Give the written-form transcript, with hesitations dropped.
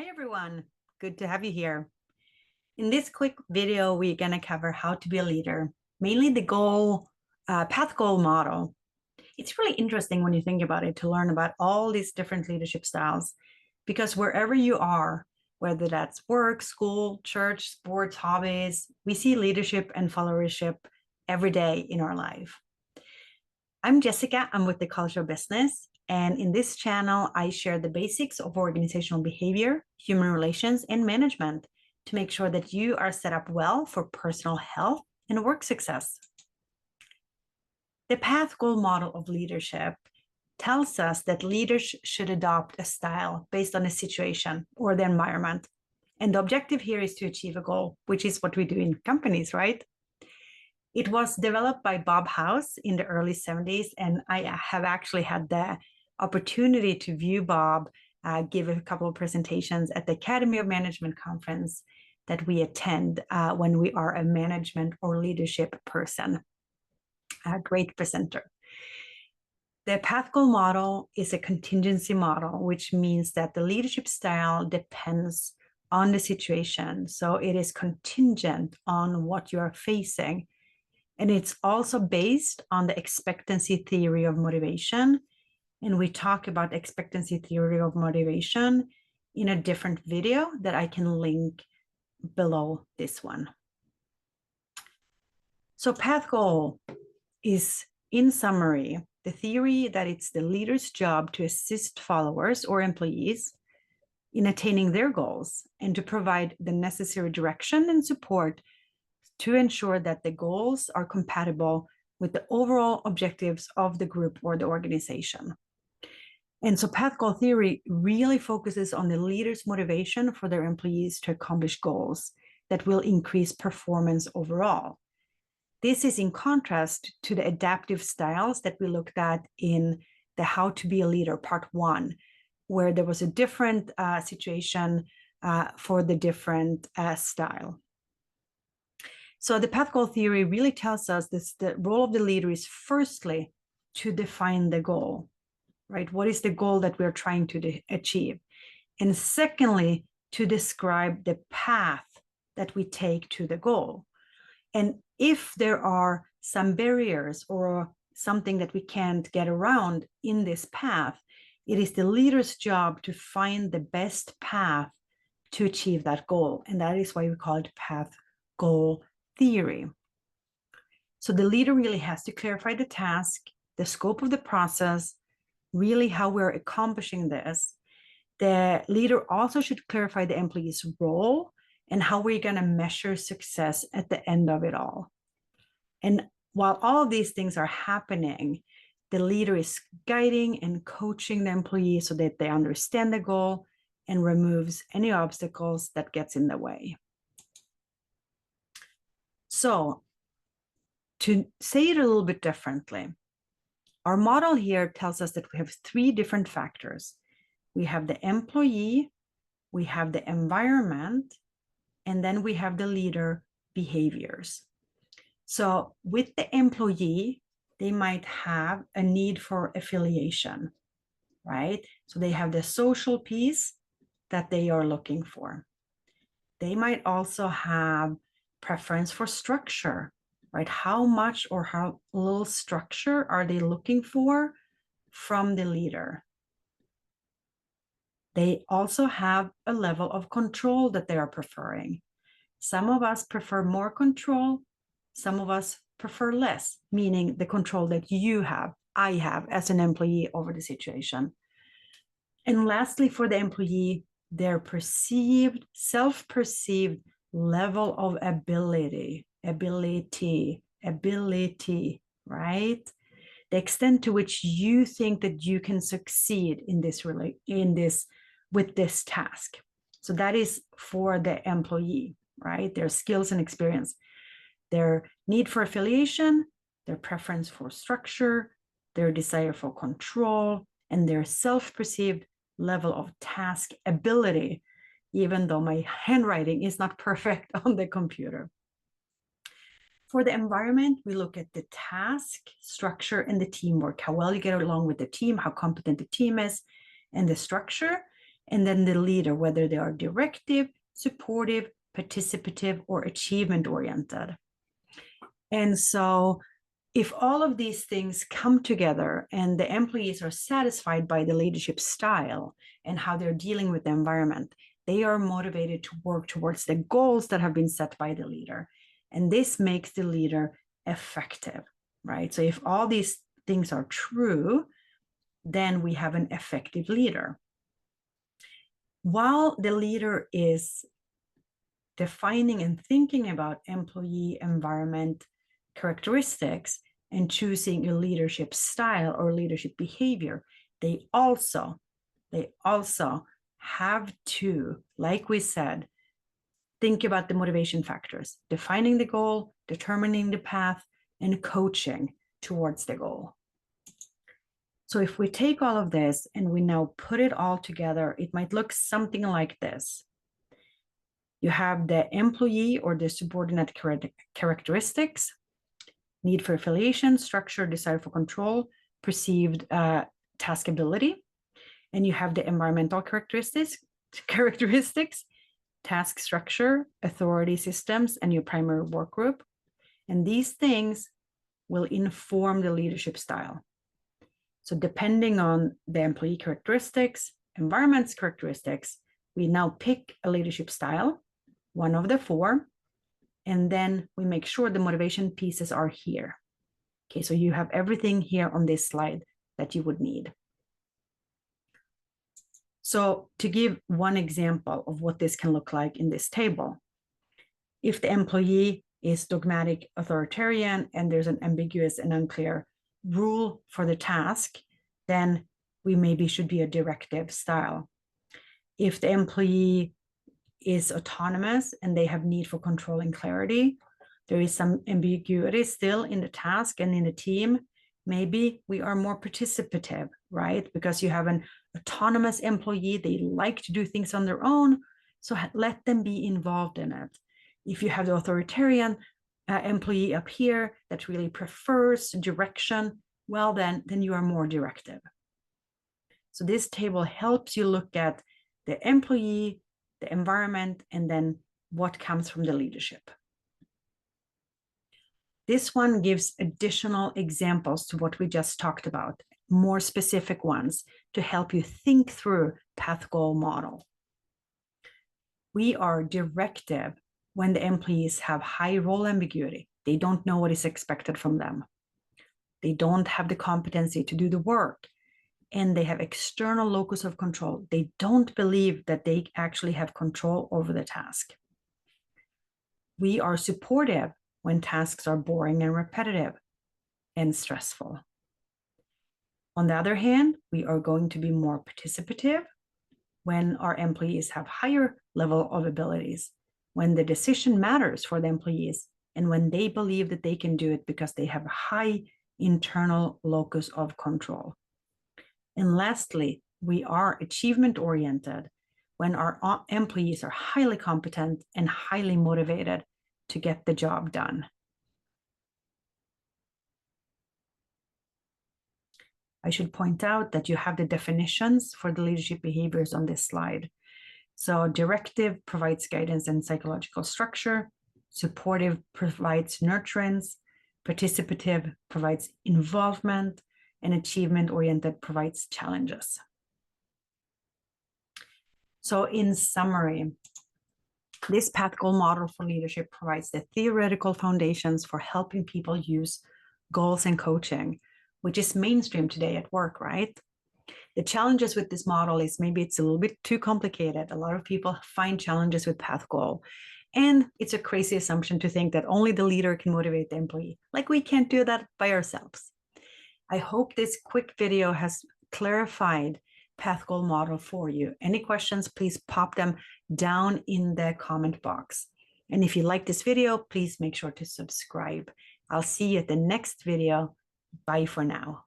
Hi everyone, good to have you here. In this quick video, we're going to cover how to be a leader, mainly the path goal model. It's really interesting when you think about it to learn about all these different leadership styles, because wherever you are, whether that's work, school, church, sports, hobbies, we see leadership and followership every day in our life. I'm Jessica, I'm with the Culture of Business. And in this channel, I share the basics of organizational behavior, human relations, and management to make sure that you are set up well for personal health and work success. The path goal model of leadership tells us that leaders should adopt a style based on the situation or the environment. And the objective here is to achieve a goal, which is what we do in companies, right? It was developed by Bob House in the early 70s, and I have actually had the opportunity to view Bob give a couple of presentations at the Academy of Management conference that we attend when we are a management or leadership person. A great presenter. The path goal model is a contingency model, which means that the leadership style depends on the situation. So it is contingent on what you are facing. And it's also based on the expectancy theory of motivation. And we talk about expectancy theory of motivation in a different video that I can link below this one. So path goal is, in summary, the theory that it's the leader's job to assist followers or employees in attaining their goals and to provide the necessary direction and support to ensure that the goals are compatible with the overall objectives of the group or the organization. And so path goal theory really focuses on the leader's motivation for their employees to accomplish goals that will increase performance overall. This is in contrast to the adaptive styles that we looked at in the How to Be a Leader Part 1, where there was a different situation for the different style. So the path goal theory really tells us this: the role of the leader is firstly to define the goal, right? What is the goal that we're trying to achieve? And secondly, to describe the path that we take to the goal. And if there are some barriers or something that we can't get around in this path, it is the leader's job to find the best path to achieve that goal. And that is why we call it path goal theory. So the leader really has to clarify the task, the scope of the process, really how we're accomplishing this. The leader also should clarify the employee's role and how we're going to measure success at the end of it all. And while all of these things are happening, the leader is guiding and coaching the employee so that they understand the goal and removes any obstacles that gets in the way. So to say it a little bit differently, our model here tells us that we have three different factors. We have the employee, we have the environment, and then we have the leader behaviors. So with the employee, they might have a need for affiliation, right? So they have the social piece that they are looking for. They might also have preference for structure, right? How much or how little structure are they looking for from the leader? They also have a level of control that they are preferring. Some of us prefer more control. Some of us prefer less, meaning the control that you have, I have as an employee over the situation. And lastly, for the employee, their perceived, self-perceived level of ability, right? The extent to which you think that you can succeed with this task. So that is for the employee, right? Their skills and experience, their need for affiliation, their preference for structure, their desire for control, and their self-perceived level of task ability, even though my handwriting is not perfect on the computer. For the environment, we look at the task, structure, and the teamwork, how well you get along with the team, how competent the team is, and the structure. and then the leader, whether they are directive, supportive, participative, or achievement oriented. And so if all of these things come together and the employees are satisfied by the leadership style and how they're dealing with the environment, they are motivated to work towards the goals that have been set by the leader. And this makes the leader effective, right? So if all these things are true, then we have an effective leader. While the leader is defining and thinking about employee environment characteristics and choosing a leadership style or leadership behavior, they also have to, like we said, think about the motivation factors, defining the goal, determining the path, and coaching towards the goal. So if we take all of this and we now put it all together, it might look something like this. You have the employee or the subordinate characteristics, need for affiliation, structure, desire for control, perceived task ability. And you have the environmental characteristics, task structure, authority systems, and your primary work group. And these things will inform the leadership style. So depending on the employee characteristics, environment's characteristics, we now pick a leadership style, one of the four, and then we make sure the motivation pieces are here. Okay, so you have everything here on this slide that you would need. So to give one example of what this can look like in this table, if the employee is dogmatic authoritarian and there's an ambiguous and unclear rule for the task, then we maybe should be a directive style. If the employee is autonomous and they have need for control and clarity, there is some ambiguity still in the task and in the team, maybe we are more participative, right? Because you have an autonomous employee, they like to do things on their own, so let them be involved in it. If you have the authoritarian employee up here that really prefers direction, well, then you are more directive. So this table helps you look at the employee, the environment, and then what comes from the leadership. This one gives additional examples to what we just talked about, more specific ones to help you think through path goal model. We are directive when the employees have high role ambiguity. They don't know what is expected from them. They don't have the competency to do the work, and they have external locus of control. They don't believe that they actually have control over the task. We are supportive when tasks are boring and repetitive and stressful. On the other hand, we are going to be more participative when our employees have higher level of abilities, when the decision matters for the employees, and when they believe that they can do it because they have a high internal locus of control. And lastly, we are achievement-oriented when our employees are highly competent and highly motivated to get the job done. I should point out that you have the definitions for the leadership behaviors on this slide. So directive provides guidance and psychological structure, supportive provides nurturance, participative provides involvement, and achievement-oriented provides challenges. So in summary, this path goal model for leadership provides the theoretical foundations for helping people use goals and coaching, which is mainstream today at work, right? The challenges with this model is maybe it's a little bit too complicated. A lot of people find challenges with path goal. And it's a crazy assumption to think that only the leader can motivate the employee. Like we can't do that by ourselves. I hope this quick video has clarified path goal model for you. Any questions, please pop them down in the comment box. And if you like this video, please make sure to subscribe. I'll see you at the next video. Bye for now.